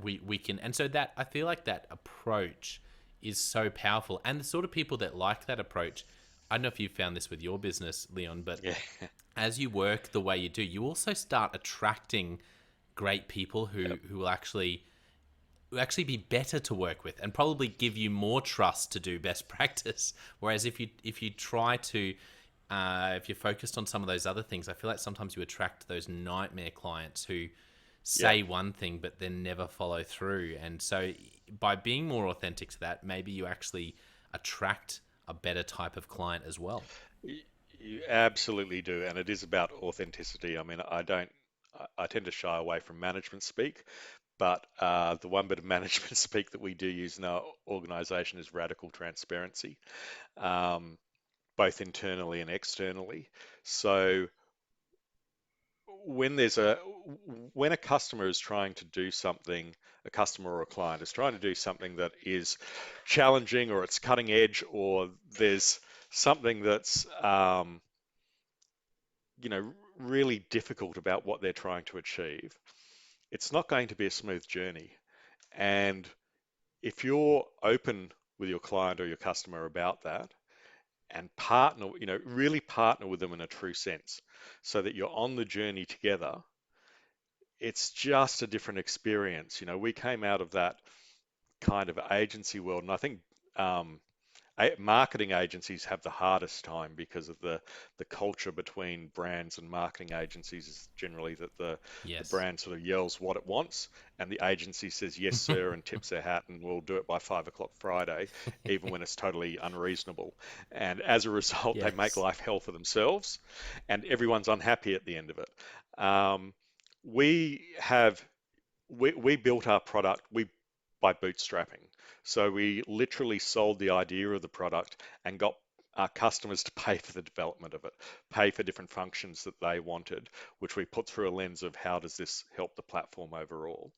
we can. And so that, I feel like that approach is so powerful, and the sort of people that like that approach. I don't know if you found this with your business, Leon, but yeah. as you work the way you do, you also start attracting great people Yep. who will actually be better to work with and probably give you more trust to do best practice. Whereas if you try to if you're focused on some of those other things, I feel like sometimes you attract those nightmare clients who Yep. say one thing but then never follow through. And so by being more authentic to that, maybe you actually attract a better type of client as well. Y- You absolutely do, and it is about authenticity. I mean, I don't, I tend to shy away from management speak, but the one bit of management speak that we do use in our organization is radical transparency, um, both internally and externally. So when there's a when a customer is trying to do something, a customer or a client is trying to do something that is challenging or it's cutting edge, or there's something that's really difficult about what they're trying to achieve, it's not going to be a smooth journey. And if you're open with your client or your customer about that, and partner, really partner with them in a true sense, so that you're on the journey together, it's just a different experience. We came out of that kind of agency world, and I think um, marketing agencies have the hardest time because of the culture between brands and marketing agencies is generally that the Yes. brand sort of yells what it wants, and the agency says yes sir and tips their hat and will do it by 5 o'clock Friday, even when it's totally unreasonable. And as a result, they make Yes. life hell for themselves, and everyone's unhappy at the end of it. We have we built our product by bootstrapping. So we literally sold the idea of the product and got our customers to pay for the development of it, pay for different functions that they wanted, which we put through a lens of how does this help the platform overall.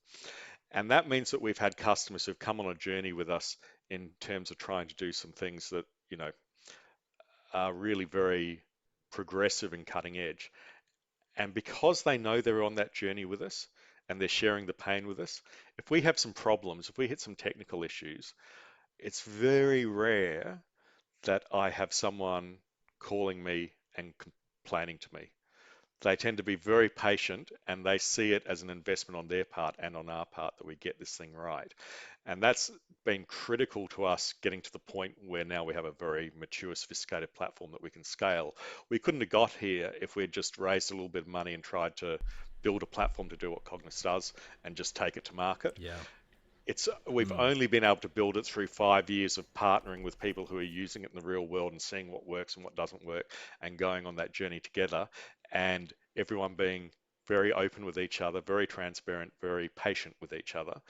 And that means that we've had customers who've come on a journey with us in terms of trying to do some things that, are really very progressive and cutting edge. And because they know they're on that journey with us and they're sharing the pain with us, if we have some problems, if we hit some technical issues, it's very rare that I have someone calling me and complaining to me. They tend to be very patient and they see it as an investment on their part and on our part that we get this thing right. And that's been critical to us getting to the point where now we have a very mature, sophisticated platform that we can scale. We couldn't have got here if we had just raised a little bit of money and tried to build a platform to do what Cogniss does and just take it to market. Yeah. We've Mm. only been able to build it through 5 years of partnering with people who are using it in the real world and seeing what works and what doesn't work and going on that journey together, and everyone being very open with each other, very transparent, very patient with each other.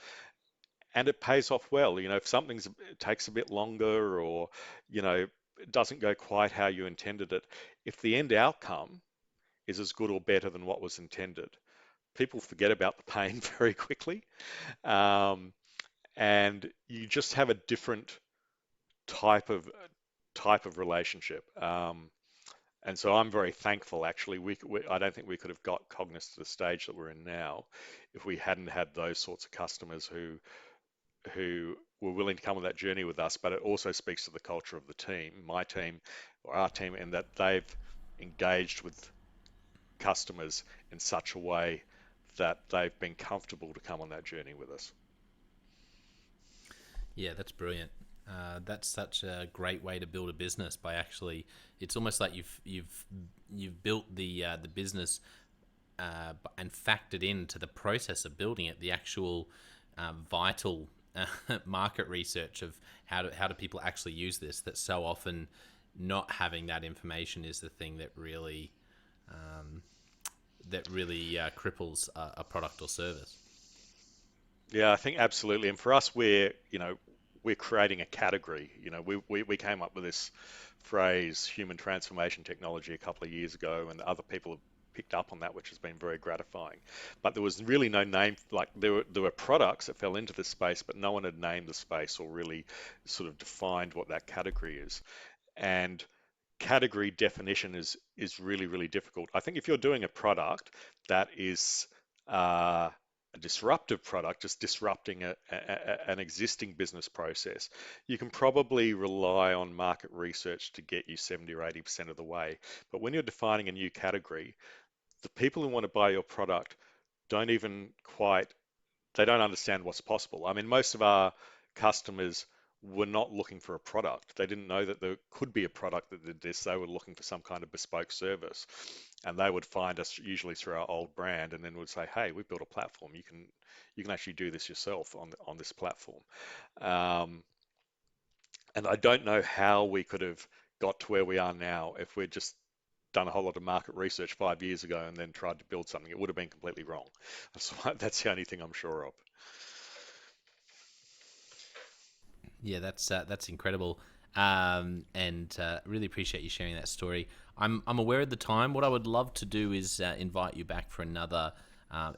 And it pays off well. If it takes a bit longer, or, it doesn't go quite how you intended it, if the end outcome is as good or better than what was intended, people forget about the pain very quickly. Um, and you just have a different type of type of relationship. And so I'm very thankful, actually. I don't think we could have got Cogniss to the stage that we're in now if we hadn't had those sorts of customers who were willing to come on that journey with us. But it also speaks to the culture of the team, my team or our team, and that they've engaged with customers in such a way that they've been comfortable to come on that journey with us. Yeah, that's brilliant. That's such a great way to build a business by actually. It's almost like you've built the business and factored into the process of building it the actual vital market research of how do people actually use this. That so often not having that information is the thing that really cripples a product or service. Yeah, I think absolutely. And for us, we're creating a category. We came up with this phrase, human transformation technology, a couple of years ago, and other people have picked up on that, which has been very gratifying. But there was really no name. Like there were products that fell into this space, but no one had named the space or really sort of defined what that category is. And category definition is really, really difficult. I think if you're doing a product that is a disruptive product, just disrupting an existing business process, you can probably rely on market research to get you 70 or 80% of the way. But when you're defining a new category, the people who want to buy your product don't even quite they don't understand what's possible. I mean, most of our customers were not looking for a product. They didn't know that there could be a product that did this. They were looking for some kind of bespoke service. And they would find us usually through our old brand and then would say, hey, we've built a platform. You can actually do this yourself on this platform. Um, and I don't know how we could have got to where we are now if we're just done a whole lot of market research 5 years ago and then tried to build something, it would have been completely wrong. That's the only thing I'm sure of. Yeah, that's incredible, and really appreciate you sharing that story. I'm aware of the time. What I would love to do is invite you back for another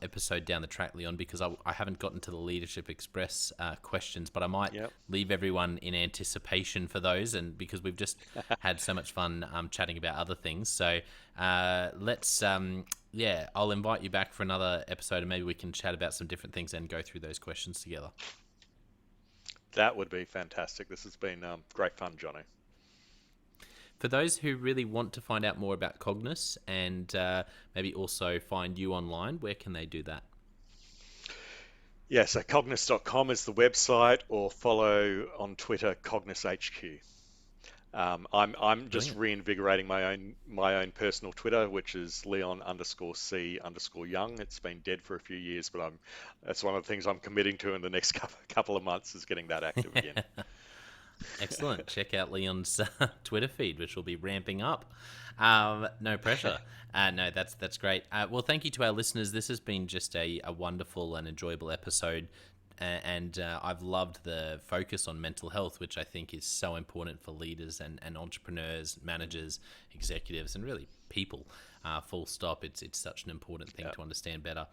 episode down the track, Leon, because I haven't gotten to the Leadership Express questions, but I might Yep. leave everyone in anticipation for those, and because we've just had so much fun chatting about other things. So let's, yeah, I'll invite you back for another episode, and maybe we can chat about some different things and go through those questions together. That would be fantastic. This has been great fun, Jonno. For those who really want to find out more about Cogniss and maybe also find you online, where can they do that? Yeah, so cogniss.com is the website, or follow on Twitter Cogniss HQ. I'm just Brilliant. reinvigorating my own personal Twitter, which is Leon_C_Young. It's been dead for a few years, but that's one of the things I'm committing to in the next couple of months, is getting that active again. Excellent. Check out Leon's Twitter feed, which will be ramping up. No pressure. No, that's great. Well, thank you to our listeners. This has been just a wonderful and enjoyable episode. And I've loved the focus on mental health, which I think is so important for leaders and entrepreneurs, managers, executives, and really people. Full stop. It's such an important thing to understand better.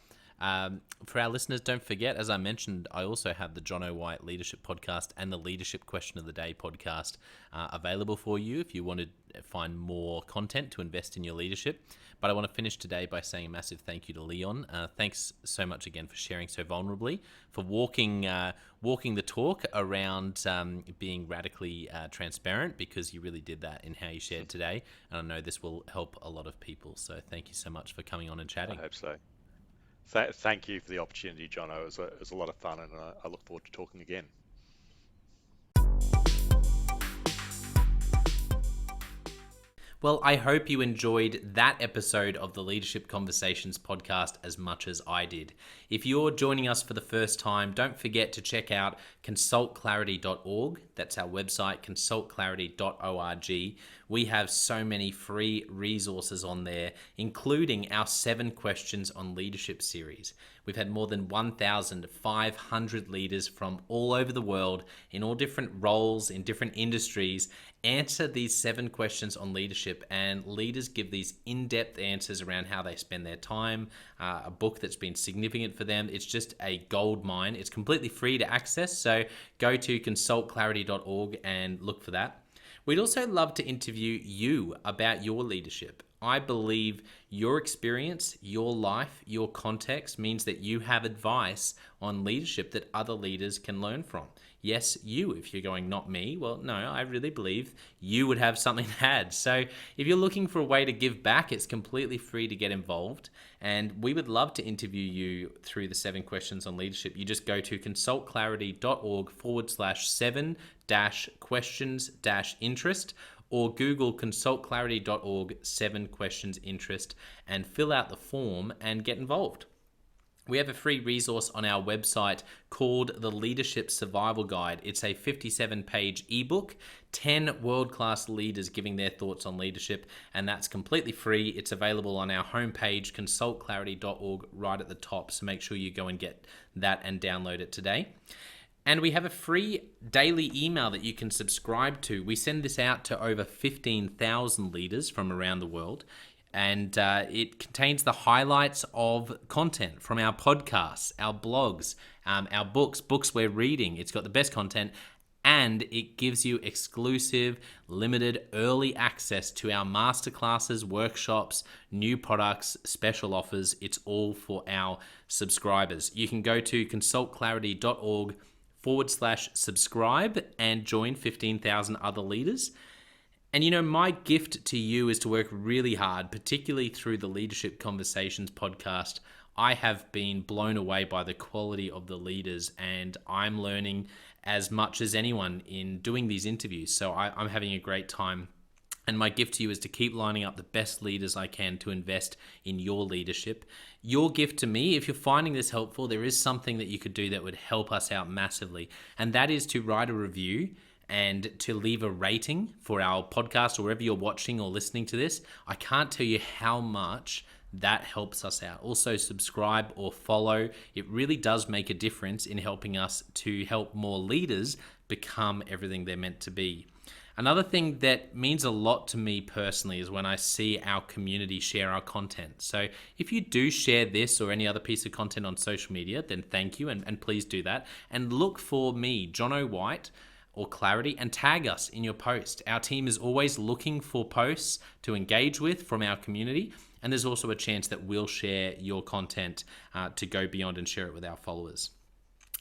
For our listeners, don't forget, as I mentioned, I also have the Jonno White Leadership Podcast and the Leadership Question of the Day podcast available for you if you want to find more content to invest in your leadership. But I want to finish today by saying a massive thank you to Leon. Thanks so much again for sharing so vulnerably, for walking the talk around being radically transparent, because you really did that in how you shared today. And I know this will help a lot of people. So thank you so much for coming on and chatting. I hope so. Thank you for the opportunity, Jonno. It was a lot of fun, and I look forward to talking again. Well, I hope you enjoyed that episode of the Leadership Conversations podcast as much as I did. If you're joining us for the first time, don't forget to check out consultclarity.org. That's our website, consultclarity.org. We have so many free resources on there, including our 7 Questions on Leadership series. We've had more than 1,500 leaders from all over the world in all different roles, in different industries, answer these 7 questions on leadership, and leaders give these in-depth answers around how they spend their time, a book that's been significant for them. It's just a gold mine. It's completely free to access, so go to consultclarity.org and look for that. We'd also love to interview you about your leadership. I believe your experience, your life, your context means that you have advice on leadership that other leaders can learn from. Yes, you. If you're going, not me, well, no, I really believe you would have something to add. So if you're looking for a way to give back, it's completely free to get involved. And we would love to interview you through the 7 Questions on Leadership. You just go to consultclarity.org/7-questions-interest, or Google consultclarity.org 7 questions interest and fill out the form and get involved. We have a free resource on our website called the Leadership Survival Guide. It's a 57-page ebook, 10 world-class leaders giving their thoughts on leadership, and that's completely free. It's available on our homepage, consultclarity.org, right at the top, so make sure you go and get that and download it today. And we have a free daily email that you can subscribe to. We send this out to over 15,000 leaders from around the world. And it contains the highlights of content from our podcasts, our blogs, our books we're reading. It's got the best content, and it gives you exclusive, limited, early access to our masterclasses, workshops, new products, special offers. It's all for our subscribers. You can go to consultclarity.org/subscribe and join 15,000 other leaders. And you know, my gift to you is to work really hard, particularly through the Leadership Conversations podcast. I have been blown away by the quality of the leaders, and I'm learning as much as anyone in doing these interviews. So I'm having a great time. And my gift to you is to keep lining up the best leaders I can to invest in your leadership. Your gift to me, if you're finding this helpful, there is something that you could do that would help us out massively. And that is to write a review and to leave a rating for our podcast or wherever you're watching or listening to this. I can't tell you how much that helps us out. Also, subscribe or follow. It really does make a difference in helping us to help more leaders become everything they're meant to be. Another thing that means a lot to me personally is when I see our community share our content. So if you do share this or any other piece of content on social media, then thank you, and please do that. And look for me, Jonno White, or Clarity, and tag us in your post. Our team is always looking for posts to engage with from our community, and there's also a chance that we'll share your content to go beyond and share it with our followers.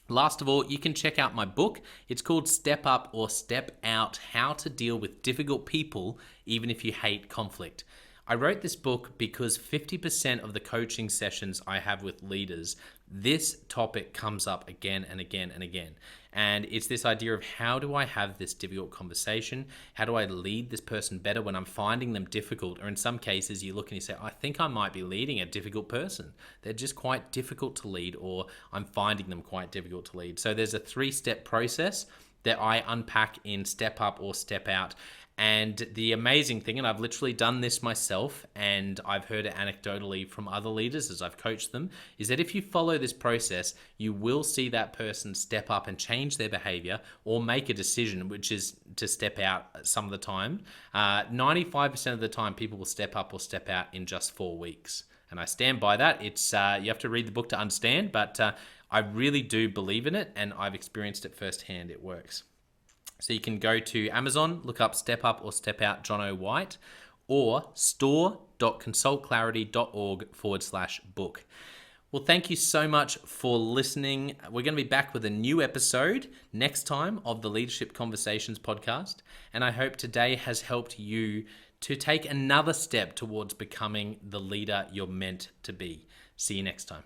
Last of all, you can check out my book. It's called Step Up or Step Out: How to Deal with Difficult People Even If You Hate Conflict. I wrote this book because 50% of the coaching sessions I have with leaders, this topic comes up again and again and again. And it's this idea of, how do I have this difficult conversation? How do I lead this person better when I'm finding them difficult? Or in some cases, you look and you say, I think I might be leading a difficult person. They're just quite difficult to lead, or I'm finding them quite difficult to lead. So there's a 3-step process that I unpack in Step Up or Step Out. And the amazing thing, and I've literally done this myself, and I've heard it anecdotally from other leaders as I've coached them, is that if you follow this process, you will see that person step up and change their behavior or make a decision, which is to step out some of the time. 95% of the time, people will step up or step out in just 4 weeks. And I stand by that. It's you have to read the book to understand, but I really do believe in it, and I've experienced it firsthand. It works. So you can go to Amazon, look up Step Up or Step Out Jonno White, or store.consultclarity.org/book. Well, thank you so much for listening. We're going to be back with a new episode next time of the Leadership Conversations podcast. And I hope today has helped you to take another step towards becoming the leader you're meant to be. See you next time.